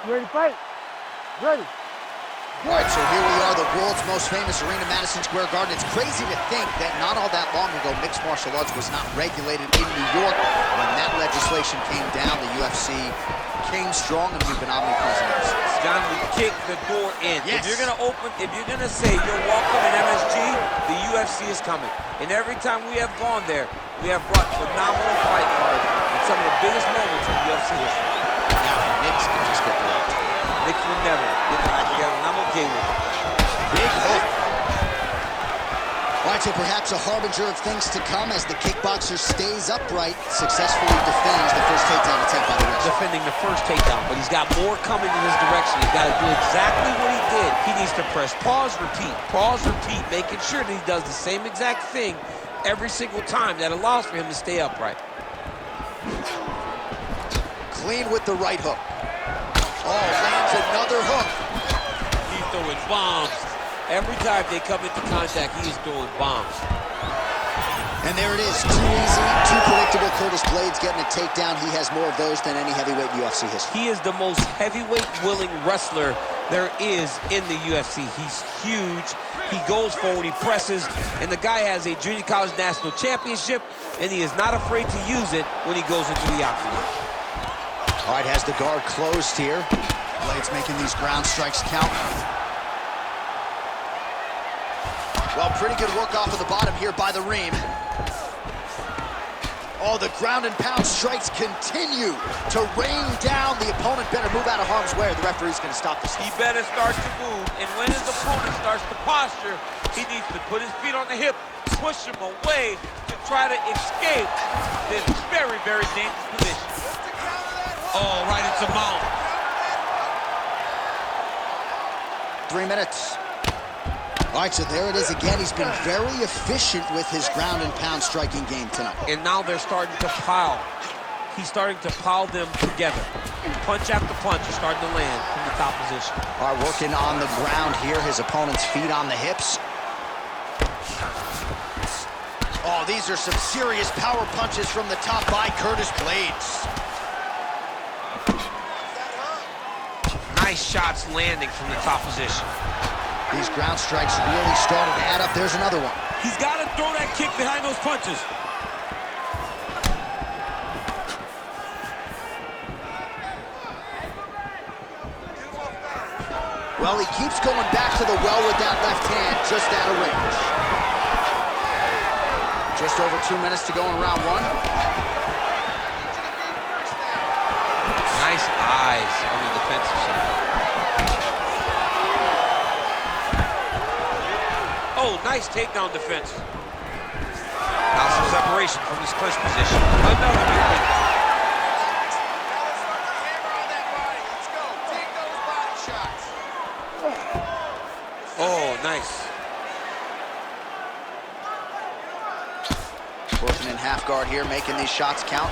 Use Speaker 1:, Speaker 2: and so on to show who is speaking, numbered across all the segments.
Speaker 1: You ready to fight? Ready.
Speaker 2: All right, so here we are, the world's most famous arena, Madison Square Garden. It's crazy to think that not all that long ago, mixed martial arts was not regulated in New York. When that legislation came down, the UFC came strong, and we've been omnipresent ever since.
Speaker 3: John, we kick the door in.
Speaker 2: Yes.
Speaker 3: If you're gonna say you're welcome in MSG, the UFC is coming. And every time we have gone there, we have brought phenomenal fight cards and some of the biggest moments in UFC history.
Speaker 2: Now, Knicks can just get blocked.
Speaker 3: Knicks will never get back together, and I'm okay with it.
Speaker 2: Big hook. All right, so perhaps a harbinger of things to come as the kickboxer stays upright, successfully defends the first takedown attempt by the ref.
Speaker 3: Defending the first takedown, but he's got more coming in his direction. He's got to do exactly what he did. He needs to press pause, repeat, making sure that he does the same exact thing every single time. That allows for him to stay upright.
Speaker 2: Clean with the right hook. Oh, lands another hook.
Speaker 3: He's throwing bombs. Every time they come into contact, he is throwing bombs.
Speaker 2: And there it is, too easy, too predictable. Curtis Blades getting a takedown. He has more of those than any heavyweight in UFC history.
Speaker 3: He is the most heavyweight-willing wrestler there is in the UFC. He's huge. He goes forward, he presses, and the guy has a junior college national championship, and he is not afraid to use it when he goes into the octagon.
Speaker 2: All right, has the guard closed here. Blades making these ground strikes count. Well, pretty good work off of the bottom here by the Reem. Oh, the ground and pound strikes continue to rain down. The opponent better move out of harm's way or the referee's going to stop this.
Speaker 3: He better start to move, and when his opponent starts to posture, he needs to put his feet on the hip, push him away to try to escape this very, very dangerous position. Oh, right into mount.
Speaker 2: 3 minutes. All right, so there it is again. He's been very efficient with his ground and pound striking game tonight.
Speaker 3: And now they're starting to pile. He's starting to pile them together. Punch after punch is starting to land from the top position.
Speaker 2: All right, working on the ground here. His opponent's feet on the hips. Oh, these are some serious power punches from the top by Curtis Blades.
Speaker 3: Nice shots landing from the top position.
Speaker 2: These ground strikes really started to add up. There's another one.
Speaker 3: He's got to throw that kick behind those punches.
Speaker 2: Well, he keeps going back to the well with that left hand, just out of range. Just over 2 minutes to go in round one.
Speaker 3: Nice eyes on the defensive side. Oh, nice takedown defense. Now some separation from this clinch position. Another big takedown. Oh, nice.
Speaker 2: Working in half guard here, making these shots count.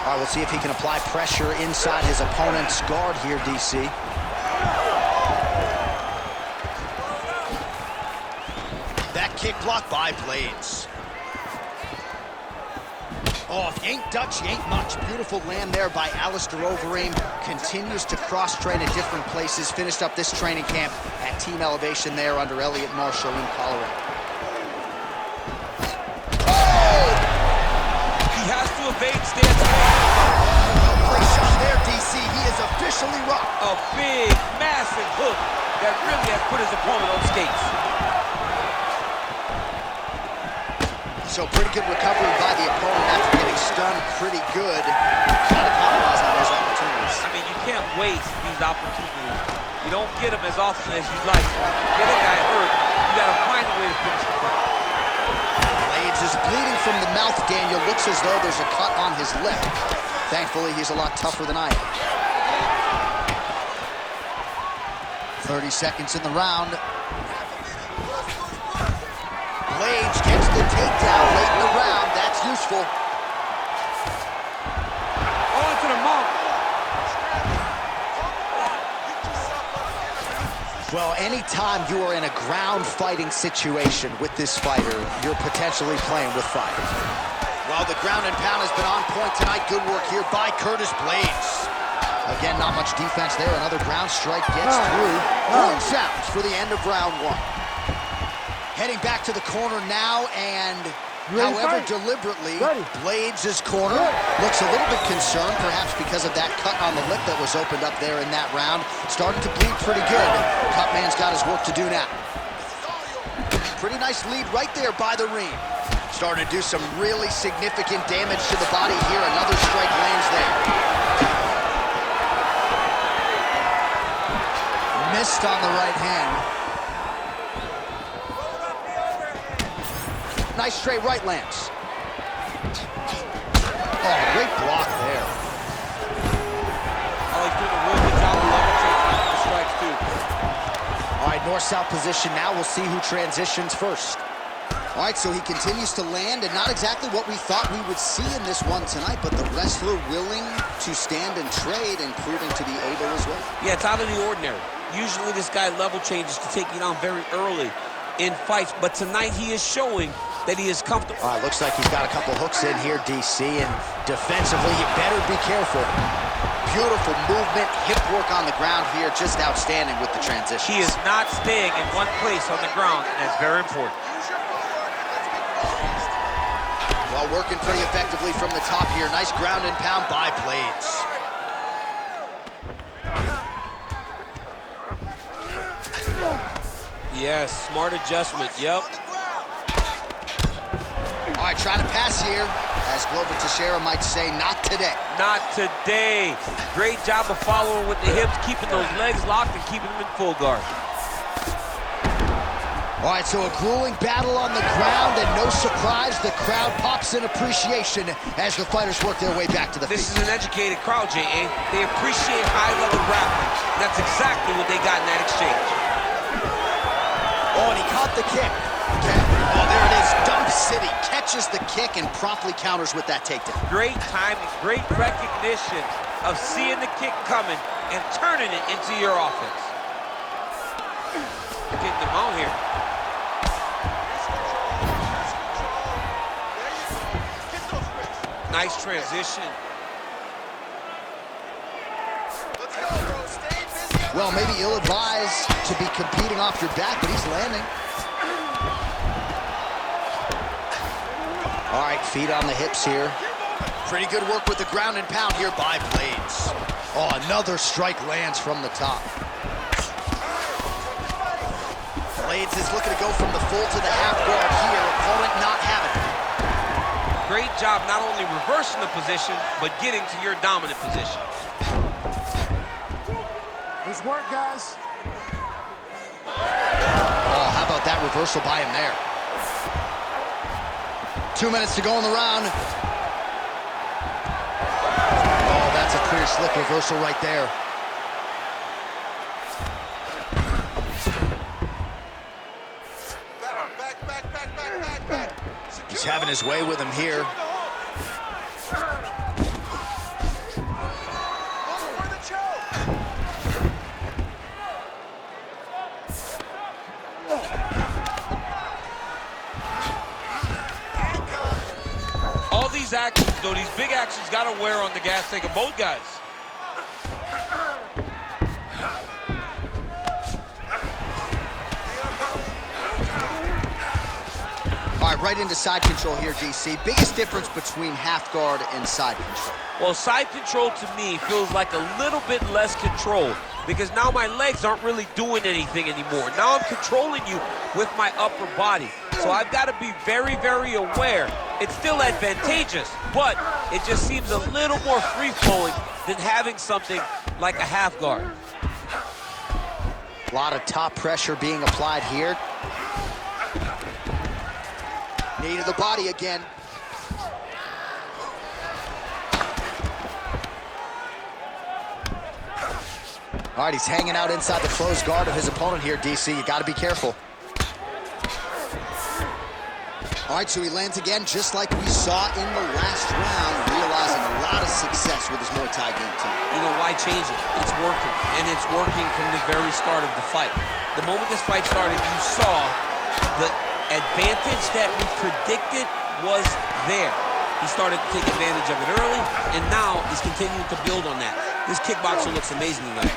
Speaker 2: All right, we'll see if he can apply pressure inside his opponent's guard here, DC. That kick blocked by Blades. Oh, if you ain't Dutch, you ain't much. Beautiful land there by Alistair Overeem. Continues to cross-train at different places. Finished up this training camp at Team Elevation there under Elliot Marshall in Colorado.
Speaker 3: Oh! He has to evade stance.
Speaker 2: Great shot there, DC. He is officially rocked.
Speaker 3: A big, massive hook that really has put his opponent on skates.
Speaker 2: So pretty good recovery by the opponent after getting stunned pretty good. Trying to capitalize on those opportunities.
Speaker 3: I mean, you can't waste these opportunities. You don't get them as often as you'd like. Get a guy hurt, you gotta find a way to finish the fight.
Speaker 2: Blades is bleeding from the mouth, Daniel. Looks as though there's a cut on his lip. Thankfully, he's a lot tougher than I am. 30 seconds in the round. Blades gets the takedown late in the round. That's useful.
Speaker 3: Oh, into the mount.
Speaker 2: Well, anytime you are in a ground fighting situation with this fighter, you're potentially playing with fire. Well, Oh, the ground and pound has been on point tonight. Good work here by Curtis Blades. Again, not much defense there. Another ground strike gets through. Horn sounds for the end of round one. Heading back to the corner now, and however deliberately, Blades' corner looks a little bit concerned, perhaps because of that cut on the lip that was opened up there in that round. Starting to bleed pretty good. Cutman's got his work to do now. Pretty nice lead right there by the ring. Starting to do some really significant damage to the body here. Another strike lands there. Missed on the right hand. Nice straight right lands. Oh, great block there.
Speaker 3: Oh, he's doing a real good job of leveraging the strikes, too.
Speaker 2: All right, north-south position now. We'll see who transitions first. All right, so he continues to land, and not exactly what we thought we would see in this one tonight, but the wrestler willing to stand and trade and proving to be able as well.
Speaker 3: Yeah, it's out of the ordinary. Usually this guy level changes to take you down very early in fights, but tonight he is showing that he is comfortable.
Speaker 2: All right, looks like he's got a couple hooks in here, DC, and defensively, you better be careful. Beautiful movement, hip work on the ground here, just outstanding with the transition.
Speaker 3: He is not staying in one place on the ground, and that's very important.
Speaker 2: Well, working pretty effectively from the top here. Nice ground and pound by Blades.
Speaker 3: Yes, smart adjustment, yep.
Speaker 2: All right, trying to pass here. As Glover Teixeira might say, not today.
Speaker 3: Not today. Great job of following with the hips, keeping those legs locked and keeping them in full guard.
Speaker 2: All right, so a grueling battle on the ground, and no surprise, the crowd pops in appreciation as the fighters work their way back to the feet.
Speaker 3: This is an educated crowd, J.A. They appreciate high-level grappling. That's exactly what they got in that exchange.
Speaker 2: Oh, and he caught the kick. Oh, there it is. Dump City catches the kick and promptly counters with that takedown.
Speaker 3: Great timing, great recognition of seeing the kick coming and turning it into your offense. Getting them out here. Nice transition.
Speaker 2: Well, maybe ill-advised to be competing off your back, but he's landing. All right, feet on the hips here. Pretty good work with the ground and pound here by Blades. Oh, another strike lands from the top. Blades is looking to go from the full to the half guard here. Opponent not having it.
Speaker 3: Great job not only reversing the position, but getting to your dominant position.
Speaker 1: Nice work, guys.
Speaker 2: Oh, how about that reversal by him there? 2 minutes to go in the round. Oh, that's a clear slick reversal right there.
Speaker 4: Back.
Speaker 2: He's having his way with him here.
Speaker 3: All these actions, though, these big actions got to wear on the gas tank of both guys.
Speaker 2: All right, right into side control here, DC. Biggest difference between half guard and side control.
Speaker 3: Well, side control to me feels like a little bit less control because now my legs aren't really doing anything anymore. Now I'm controlling you with my upper body. So I've got to be very, very aware. It's still advantageous, but it just seems a little more free-flowing than having something like a half guard.
Speaker 2: A lot of top pressure being applied here. Knee to the body again. All right, he's hanging out inside the closed guard of his opponent here, DC. You got to be careful. All right, so he lands again, just like we saw in the last round, realizing a lot of success with his Muay Thai game too.
Speaker 3: You know, why change it? It's working, and it's working from the very start of the fight. The moment this fight started, you saw the advantage that we predicted was there. He started to take advantage of it early, and now he's continuing to build on that. This kickboxer looks amazing tonight.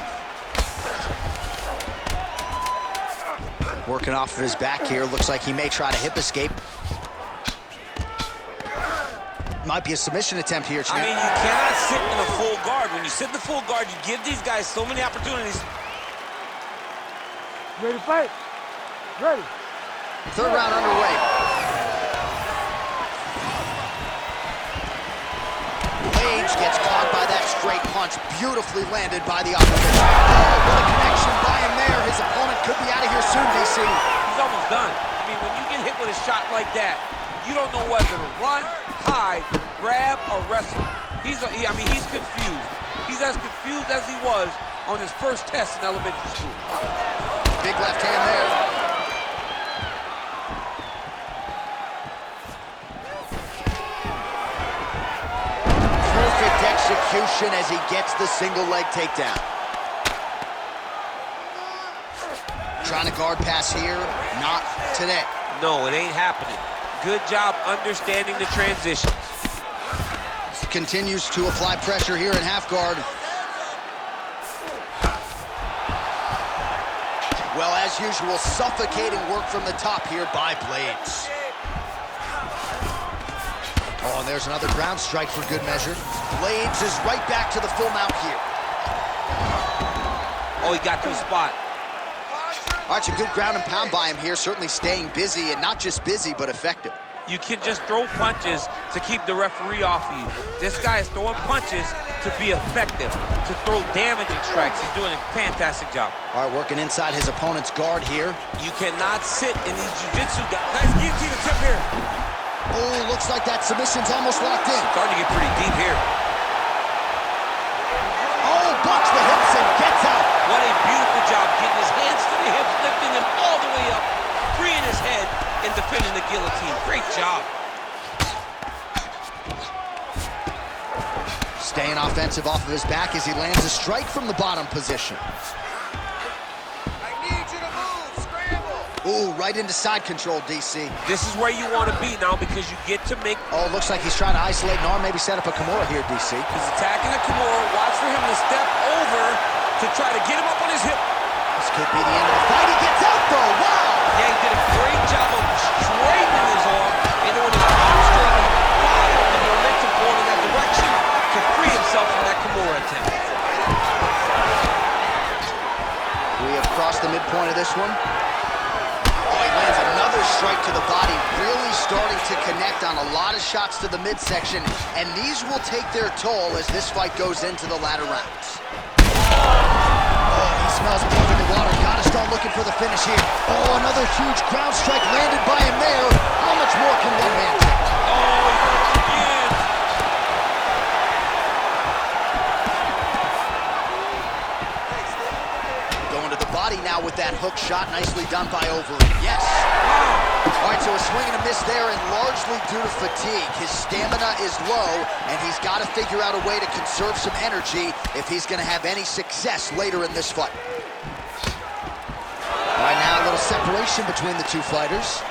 Speaker 2: Working off of his back here. Looks like he may try to hip escape. Might be a submission attempt here, champ.
Speaker 3: I mean, you cannot sit in a full guard. When you sit in the full guard, you give these guys so many opportunities.
Speaker 1: Ready to fight? Ready.
Speaker 2: Third round underway. Blades gets caught by that straight punch. Beautifully landed by the opposition. Oh, what a connection by him there. His opponent could be out of here soon, DC.
Speaker 3: He's almost done. I mean, when you get hit with a shot like that, you don't know whether to run, hide, grab, or wrestle. He's confused. He's as confused as he was on his first test in elementary school.
Speaker 2: Big left hand there. Perfect execution as he gets the single leg takedown. Trying to guard pass here, not today.
Speaker 3: No, it ain't happening. Good job understanding the transitions.
Speaker 2: Continues to apply pressure here in half guard. Well, as usual, suffocating work from the top here by Blades. Oh, and there's another ground strike for good measure. Blades is right back to the full mount here.
Speaker 3: Oh, he got to the spot.
Speaker 2: All right, a good ground and pound by him here, certainly staying busy, and not just busy, but effective.
Speaker 3: You can just throw punches to keep the referee off of you. This guy is throwing punches to be effective, to throw damaging strikes. He's doing a fantastic job.
Speaker 2: All right, working inside his opponent's guard here.
Speaker 3: You cannot sit in these jiu-jitsu guys. Nice guillotine attempt here.
Speaker 2: Oh, looks like that submission's almost locked in.
Speaker 3: Starting to get pretty deep here.
Speaker 2: Oh, bucks the hips and gets out.
Speaker 3: What a beautiful job getting his hands to the hips, lifting him all the way up, freeing his head, and defending the guillotine. Great job.
Speaker 2: Staying offensive off of his back as he lands a strike from the bottom position.
Speaker 4: I need you to move. Scramble.
Speaker 2: Ooh, right into side control, DC.
Speaker 3: This is where you want to be now because you get to make...
Speaker 2: Oh, looks like he's trying to isolate an arm, maybe set up a Kimura here, DC.
Speaker 3: He's attacking the Kimura. Watch for him to step over to try to get him up on his hip.
Speaker 2: This could be the end of the fight. He gets out, though. Wow!
Speaker 3: Yeah, he did a great job of straightening his arm, and then when he got straight, he fired the momentum going in that direction to free himself from that Kimura attempt.
Speaker 2: We have crossed the midpoint of this one. Oh, he lands another strike to the body, really starting to connect on a lot of shots to the midsection, and these will take their toll as this fight goes into the latter rounds. Oh, he smells blood in the water. Gotta start looking for the finish here. Oh, another huge ground strike landed by him there. How much more can one man take?
Speaker 3: Oh, he hurt again.
Speaker 2: Going to the body now with that hook shot. Nicely done by O브레임. Yes. Wow. All right, so a swing and a miss there, and largely due to fatigue. His stamina is low, and he's got to figure out a way to conserve some energy if he's going to have any success later in this fight. All right, now a little separation between the two fighters.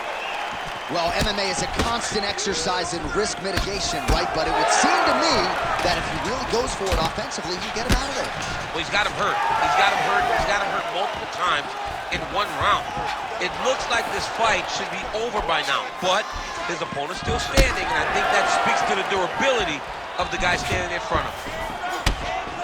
Speaker 2: Well, MMA is a constant exercise in risk mitigation, right? But it would seem to me that if he really goes for it offensively, you get him out of there.
Speaker 3: Well, he's got him hurt. He's got him hurt. He's got him hurt multiple times in one round. It looks like this fight should be over by now, but his opponent's still standing, and I think that speaks to the durability of the guy standing in front of him.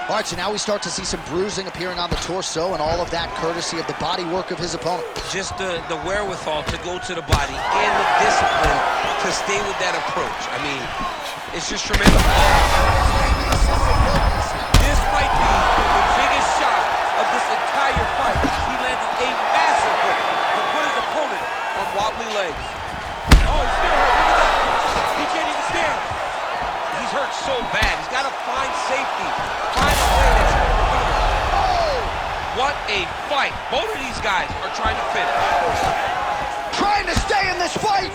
Speaker 2: All right, so now we start to see some bruising appearing on the torso, and all of that courtesy of the body work of his opponent.
Speaker 3: Just the wherewithal to go to the body and the discipline to stay with that approach. I mean, it's just tremendous. This might be the biggest shot of this entire fight. He landed a massive hook to put his opponent on wobbly legs. Oh, he's still hurt. Look at that. He can't even stand. He's hurt so bad. He's got to find safety. Find a way that's going to recover. Oh! What a fight. Both of these guys are trying to finish.
Speaker 2: Trying to stay in this fight!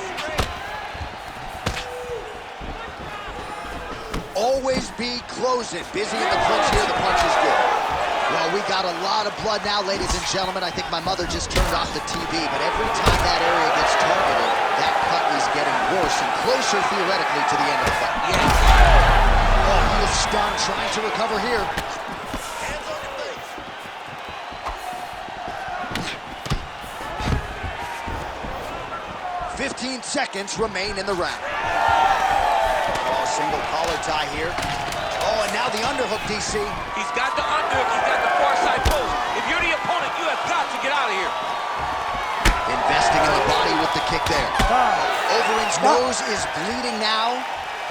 Speaker 2: Always be closing. Busy in the clinch here. The punch is good. Well, we got a lot of blood now, ladies and gentlemen. I think my mother just turned off the TV, but every time that area gets targeted, that cut is getting worse and closer, theoretically, to the end of the fight.
Speaker 3: Yeah.
Speaker 2: Oh, he is stunned, trying to recover here.
Speaker 4: Hands on your face.
Speaker 2: 15 seconds remain in the round. Oh, single collar tie here. Oh, and now the underhook, DC.
Speaker 3: He's got the underhook, he's got the far side post. If you're the opponent, you have got to get out of here.
Speaker 2: Investing in the body with the kick there. Overeem's nose is bleeding now.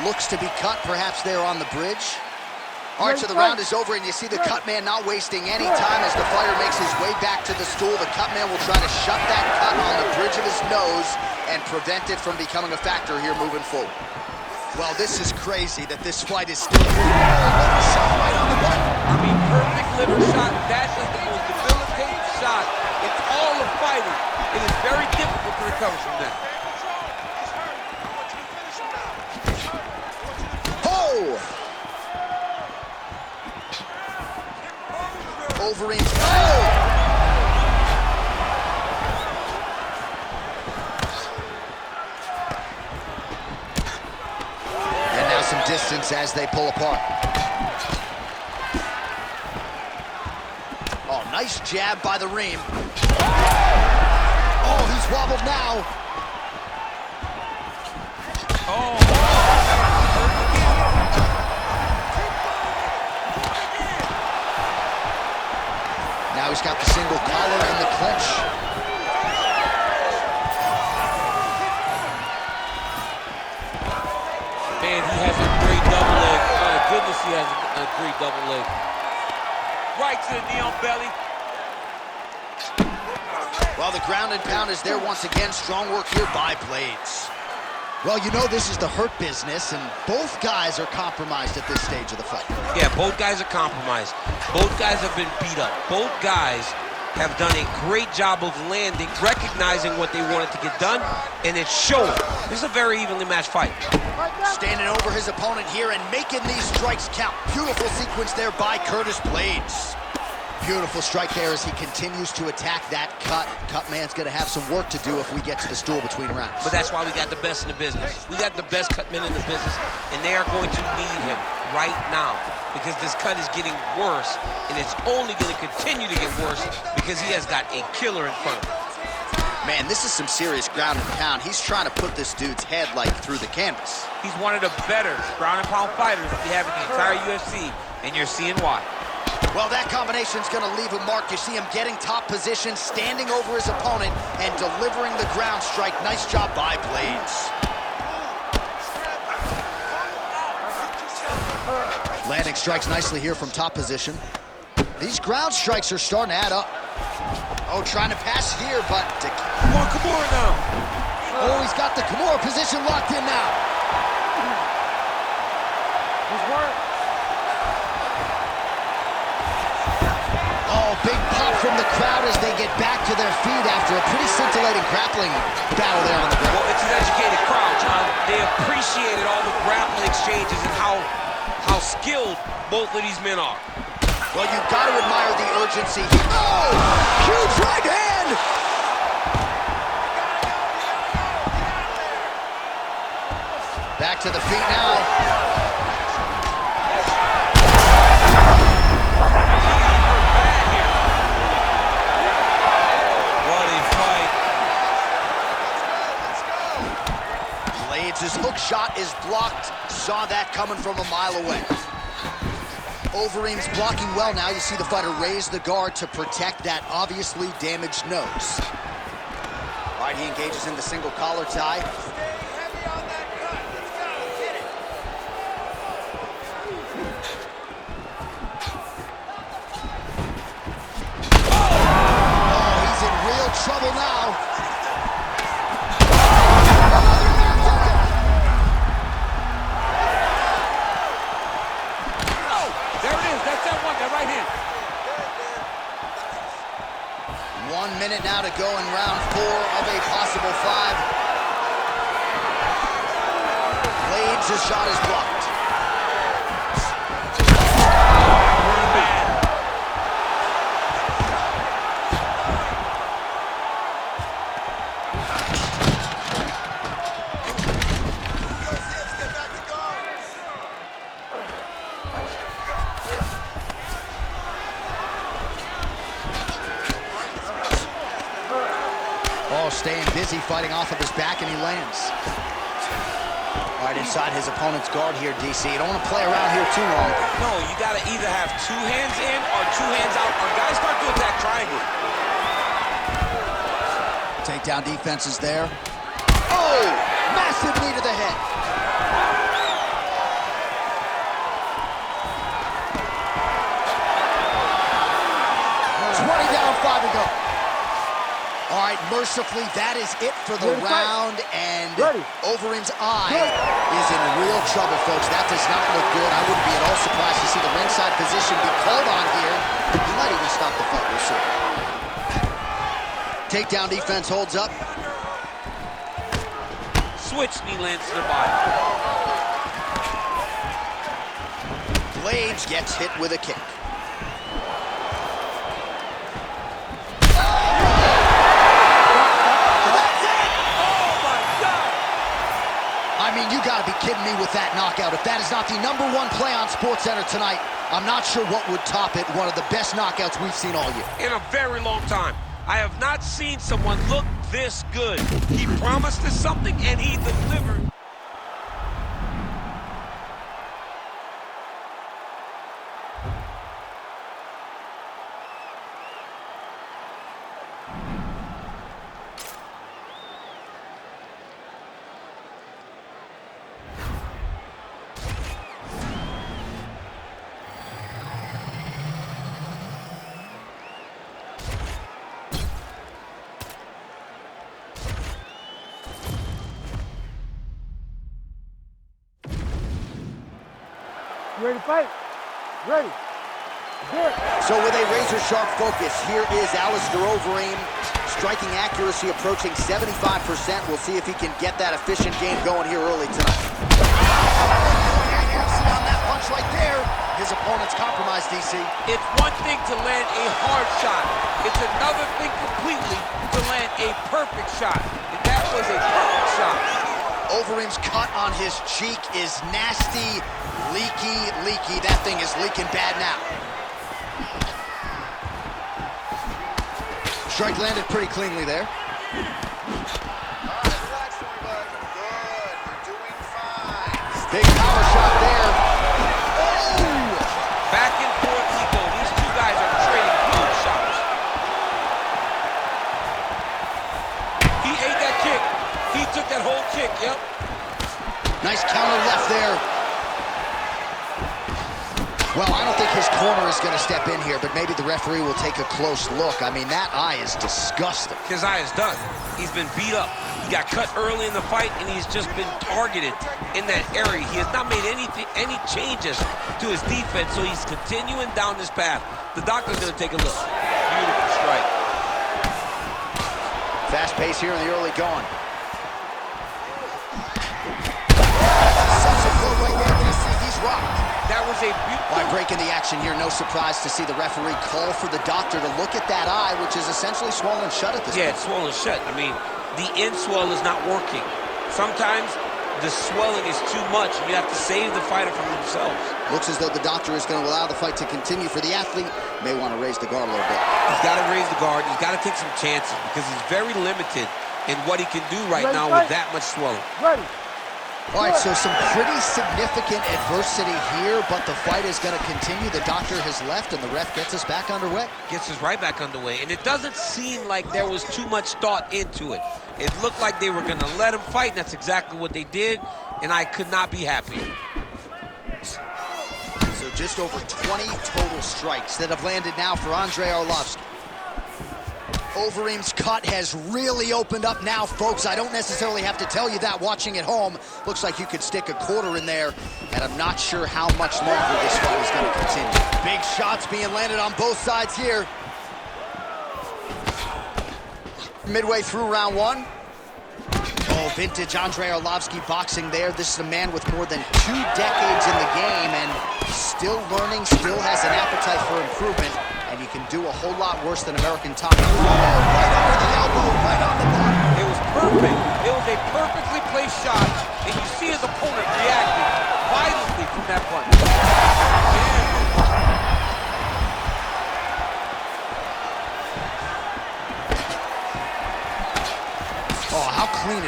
Speaker 2: Looks to be cut, perhaps there on the bridge. All right, so the round is over, and you see the cut man not wasting any time as the fighter makes his way back to the stool. The cut man will try to shut that cut on the bridge of his nose and prevent it from becoming a factor here moving forward. Well, this is crazy that this fight is still moving. Right on the button.
Speaker 3: I mean, perfect liver shot. That is the most debilitating shot in all of fighting. It is very difficult to recover from that.
Speaker 2: Oh! Overeem's. Oh! Some distance as they pull apart. Oh, nice jab by the Reem. Oh, he's wobbled now.
Speaker 3: Oh.
Speaker 2: Now he's got the single collar and the clinch.
Speaker 3: Man, he has a great double leg. My goodness, he has a great double leg. Right to the knee on belly.
Speaker 2: Well, the ground and pound is there once again. Strong work here by Blades. Well, you know this is the hurt business, and both guys are compromised at this stage of the fight.
Speaker 3: Yeah, both guys are compromised. Both guys have been beat up. Both guys have done a great job of landing, recognizing what they wanted to get done, and it's showing. This is a very evenly matched fight.
Speaker 2: Standing over his opponent here and making these strikes count. Beautiful sequence there by Curtis Blades. Beautiful strike there as he continues to attack that cut. Cut man's gonna have some work to do if we get to the stool between rounds.
Speaker 3: But that's why we got the best in the business. We got the best cut men in the business, and they are going to need him right now because this cut is getting worse, and it's only gonna continue to get worse because he has got a killer in front of him.
Speaker 2: Man, this is some serious ground and pound. He's trying to put this dude's head like through the canvas.
Speaker 3: He's one of the better ground and pound fighters we have in the entire UFC, and you're seeing why.
Speaker 2: Well, that combination's gonna leave a mark. You see him getting top position, standing over his opponent, and delivering the ground strike. Nice job by Blades. Landing strikes nicely here from top position. These ground strikes are starting to add up. Oh, trying to pass here, but...
Speaker 3: Come on, Kimura now.
Speaker 2: Oh, he's got the Kimura position locked in now.
Speaker 1: Good work.
Speaker 2: Oh, big pop from the crowd as they get back to their feet after a pretty scintillating grappling battle there on the ground.
Speaker 3: Well, it's an educated crowd, John. They appreciated all the grappling exchanges and how skilled both of these men are.
Speaker 2: Well, you've got to admire the urgency. Oh, huge right hand! Back to the feet now.
Speaker 3: What a fight.
Speaker 2: Blades' hook shot is blocked. Saw that coming from a mile away. Overeem's blocking well now. You see the fighter raise the guard to protect that obviously damaged nose. All right, he engages in the single collar tie.
Speaker 4: Stay heavy on that cut. Let's go. Get it.
Speaker 2: Oh, he's in real trouble now.
Speaker 3: There it is. That's that one, that right hand.
Speaker 2: 1 minute now to go in round 4 of a possible 5. Blades' shot is blocked. staying busy, fighting off of his back, and he lands. Right inside his opponent's guard here, DC. You don't want to play around here too long.
Speaker 3: No, you got to either have 2 hands in or 2 hands out, or guys start to attack triangle.
Speaker 2: Takedown defense is there. Oh! Massive knee to the head. All right, mercifully, that is it for the round, and Overeem's eye is in real trouble, folks. That does not look good. I wouldn't be at all surprised to see the ringside position be called on here. He might even stop the fight, we'll see. Takedown defense holds up.
Speaker 3: Switch knee lands to the body.
Speaker 2: Blades gets hit with a kick. I mean, you gotta be kidding me with that knockout. If that is not the #1 play on SportsCenter tonight, I'm not sure what would top it. One of the best knockouts we've seen all year.
Speaker 3: In a very long time. I have not seen someone look this good. He promised us something, and he delivered.
Speaker 1: You ready to fight? Ready. Good.
Speaker 2: So with a razor-sharp focus, here is Alistair Overeem. Striking accuracy approaching 75%. We'll see if he can get that efficient game going here early tonight. On that punch right there, his opponent's compromised, DC.
Speaker 3: It's one thing to land a hard shot. It's another thing completely to land a perfect shot. And that was a perfect shot.
Speaker 2: Overeem's cut on his cheek is nasty, leaky. That thing is leaking bad now. Strike landed pretty cleanly there.
Speaker 4: Relax, everybody. Good. You're doing fine.
Speaker 2: Big power shot there. Oh!
Speaker 3: Back and forth we go. These two guys are trading good shots. He ate that kick. He took that whole kick, yep.
Speaker 2: Nice counter left there. Well, I don't think his corner is going to step in here, but maybe the referee will take a close look. I mean, that eye is disgusting.
Speaker 3: His eye is done. He's been beat up. He got cut early in the fight, and he's just been targeted in that area. He has not made any changes to his defense, so he's continuing down this path. The doctor's going to take a look. Beautiful strike.
Speaker 2: Fast pace here in the early going. He's rocked.
Speaker 3: That was a beautiful...
Speaker 2: By breaking the action here, no surprise to see the referee call for the doctor to look at that eye, which is essentially swollen shut at this point.
Speaker 3: Yeah, it's swollen shut. I mean, the end swell is not working. Sometimes the swelling is too much, and you have to save the fighter from themselves.
Speaker 2: Looks as though the doctor is going to allow the fight to continue. For the athlete, may want to raise the guard a little bit.
Speaker 3: He's got to raise the guard. He's got to take some chances because he's very limited in what he can do right now with that much swelling.
Speaker 1: Ready.
Speaker 2: All right, so some pretty significant adversity here, but the fight is going to continue. The doctor has left, and the ref gets us back underway.
Speaker 3: Gets us right back underway, and it doesn't seem like there was too much thought into it. It looked like they were going to let him fight, and that's exactly what they did, and I could not be happier.
Speaker 2: So just over 20 total strikes that have landed now for Andrei Arlovski. Overeem's cut has really opened up now, folks. I don't necessarily have to tell you that watching at home. Looks like you could stick a quarter in there, and I'm not sure how much longer this fight is going to continue. Big shots being landed on both sides here. Midway through round one. Oh, vintage Andrei Arlovski boxing there. This is a man with more than 2 decades in the game and still learning, still has an appetite for improvement. And you can do a whole lot worse than American top. Oh, right under the elbow, right on the button.
Speaker 3: It was perfect. It was a perfectly placed shot, and you see his opponent reacting violently from that punch.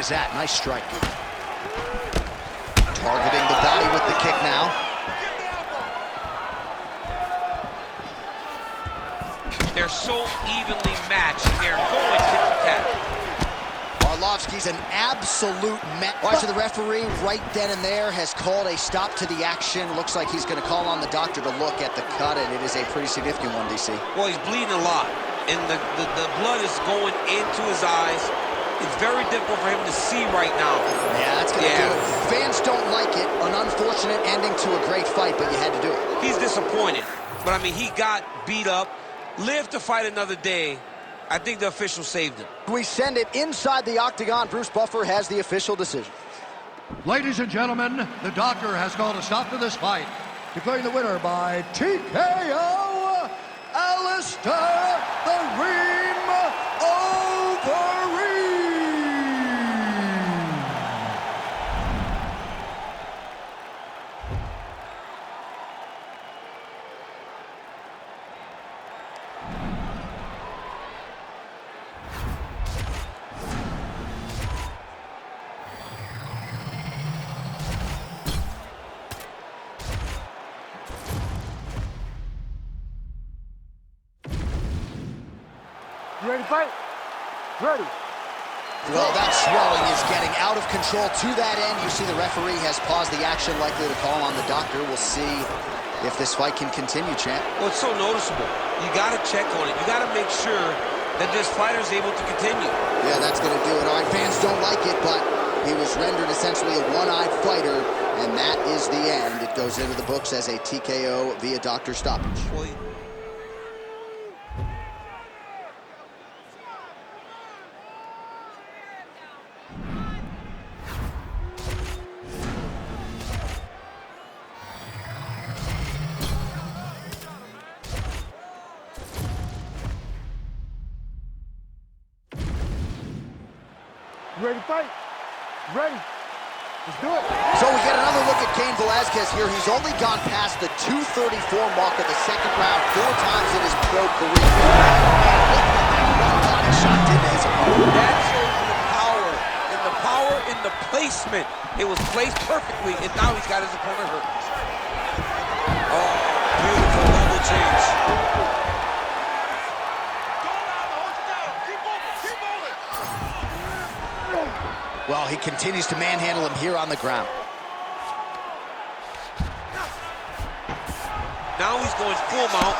Speaker 2: is that? Nice strike. Targeting the body with the kick now.
Speaker 3: They're so evenly matched. They're going tit-for-tat.
Speaker 2: Arlovsky's an absolute mess. Watch the referee right then and there has called a stop to the action. Looks like he's going to call on the doctor to look at the cut, and it is a pretty significant one, DC.
Speaker 3: Well, he's bleeding a lot, and the blood is going into his eyes. It's very difficult for him to see right now.
Speaker 2: Yeah, that's going to do it. Fans don't like it. An unfortunate ending to a great fight, but you had to do it.
Speaker 3: He's disappointed, but I mean, he got beat up, lived to fight another day. I think the official saved him.
Speaker 2: We send it inside the octagon. Bruce Buffer has the official decision.
Speaker 5: Ladies and gentlemen, the doctor has called a stop to this fight, declaring the winner by TKO, Alistair the Ream Overeem.
Speaker 1: You ready to fight? Ready.
Speaker 2: Well, that swelling is getting out of control. To that end, you see the referee has paused the action, likely to call on the doctor. We'll see if this fight can continue, champ.
Speaker 3: Well, it's so noticeable. You got to check on it. You got to make sure that this fighter is able to continue.
Speaker 2: Yeah, that's going to do it. All right, fans don't like it, but he was rendered essentially a one-eyed fighter, and that is the end. It goes into the books as a TKO via doctor stoppage.
Speaker 3: Well,
Speaker 1: You ready to fight? Ready. Let's do it.
Speaker 2: So we get another look at Cain Velasquez here. He's only gone past the 234 mark of the second round 4 times in his pro career. One body shot did to his opponent.
Speaker 3: that shows the power in the placement. It was placed perfectly, and now he's got his opponent hurt. Oh, beautiful level change.
Speaker 2: Well, he continues to manhandle him here on the ground.
Speaker 3: Now he's going full mount.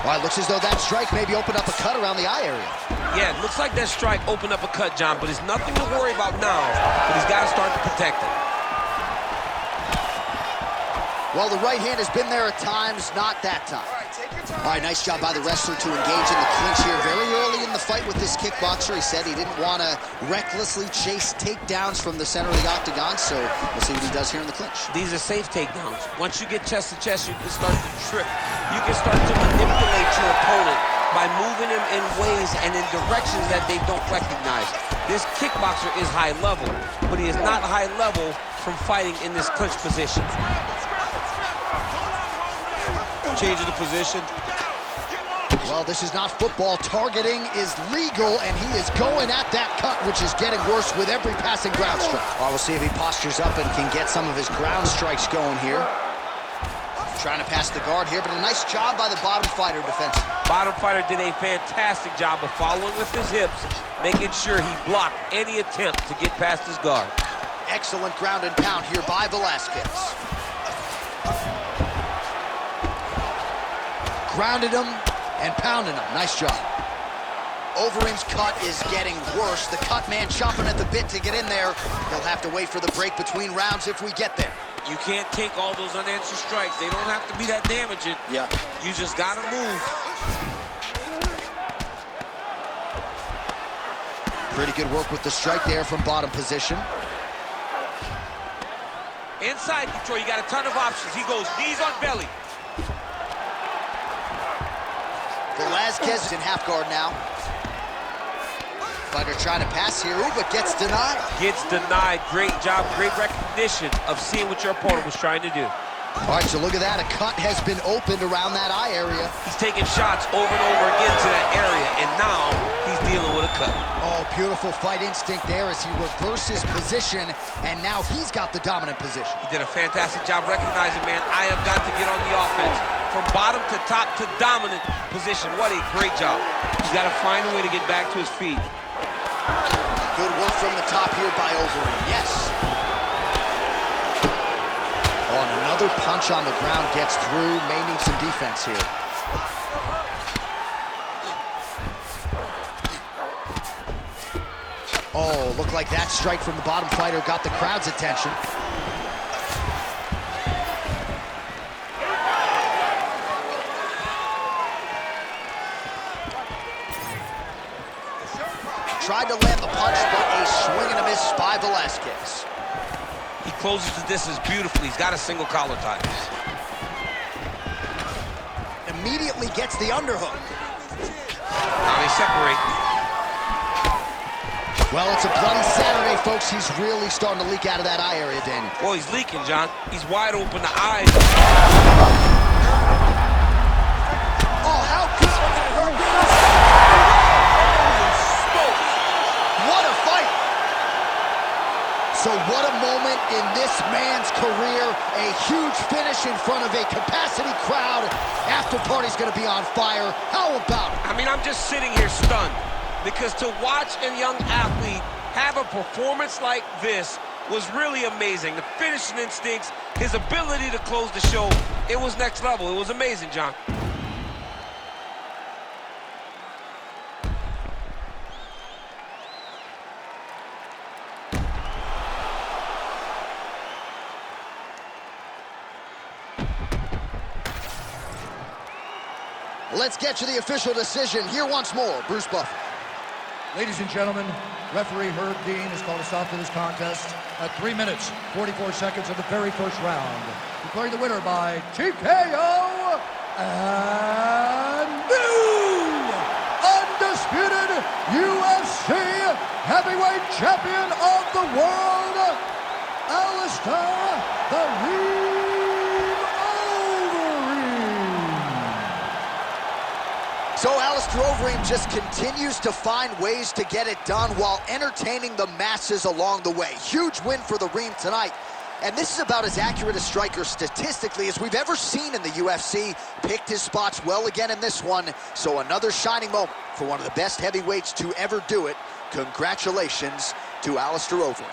Speaker 2: Well, it looks as though that strike maybe opened up a cut around the eye area.
Speaker 3: Yeah, it looks like that strike opened up a cut, John, but it's nothing to worry about now, but he's got to start to protect it.
Speaker 2: Well, the right hand has been there at times, not that time. All right, nice job by the wrestler to engage in the clinch here very early in the fight with this kickboxer. He said he didn't want to recklessly chase takedowns from the center of the octagon, so we'll see what he does here in the clinch.
Speaker 3: These are safe takedowns. Once you get chest to chest, you can start to trip. You can start to manipulate your opponent by moving him in ways and in directions that they don't recognize. This kickboxer is high level, but he is not high level from fighting in this clinch position. Changing the position.
Speaker 2: Well, this is not football. Targeting is legal, and he is going at that cut, which is getting worse with every passing ground strike. Well, we'll see if he postures up and can get some of his ground strikes going here. Trying to pass the guard here, but a nice job by the bottom fighter defensively.
Speaker 3: Bottom fighter did a fantastic job of following with his hips, making sure he blocked any attempt to get past his guard.
Speaker 2: Excellent ground and pound here by Velasquez. Grounded him and pounded him. Nice job. Overeem's cut is getting worse. The cut man chomping at the bit to get in there. He'll have to wait for the break between rounds if we get there.
Speaker 3: You can't take all those unanswered strikes. They don't have to be that damaging.
Speaker 2: Yeah.
Speaker 3: You just gotta move.
Speaker 2: Pretty good work with the strike there from bottom position.
Speaker 3: Inside control, you got a ton of options. He goes knees on belly.
Speaker 2: Velasquez is in half guard now. Fighter trying to pass here, but gets denied.
Speaker 3: Gets denied. Great job, great recognition of seeing what your opponent was trying to do.
Speaker 2: All right, so look at that. A cut has been opened around that eye area.
Speaker 3: He's taking shots over and over again to that area, and now he's dealing with a cut.
Speaker 2: Oh, beautiful fight instinct there as he reverses position, and now he's got the dominant position.
Speaker 3: He did a fantastic job recognizing, man, I have got to get on the offense. From bottom to top to dominant position. What a great job. He's got to find a way to get back to his feet.
Speaker 2: Good work from the top here by O브레임. Yes. Oh, and another punch on the ground gets through. May need some defense here. Oh, looked like that strike from the bottom fighter got the crowd's attention. Tried to land the punch, but a swing and a miss by Velasquez.
Speaker 3: He closes the distance beautifully. He's got a single collar tie.
Speaker 2: Immediately gets the underhook.
Speaker 3: Now they separate.
Speaker 2: Well, it's a bloody Saturday, folks. He's really starting to leak out of that eye area, Daniel.
Speaker 3: Well, he's leaking, John. He's wide open, the eyes.
Speaker 2: Oh, how good. What a fight. So what a moment in this man's career. A huge finish in front of a capacity crowd. After party's going to be on fire. How about it?
Speaker 3: I mean, I'm just sitting here stunned. Because to watch a young athlete have a performance like this was really amazing. The finishing instincts, his ability to close the show, it was next level. It was amazing, John.
Speaker 2: Let's get to the official decision. Here once more, Bruce Buffer.
Speaker 5: Ladies and gentlemen, referee Herb Dean has called a stop to this contest at 3 minutes, 44 seconds of the very first round. Declaring the winner by TKO and new undisputed UFC heavyweight champion of the world, Alistair "The Ream" O브레임.
Speaker 2: So Alistair O브레임 just continues to find ways to get it done while entertaining the masses along the way. Huge win for the Ream tonight. And this is about as accurate a striker statistically as we've ever seen in the UFC. Picked his spots well again in this one. So another shining moment for one of the best heavyweights to ever do it. Congratulations to Alistair O브레임.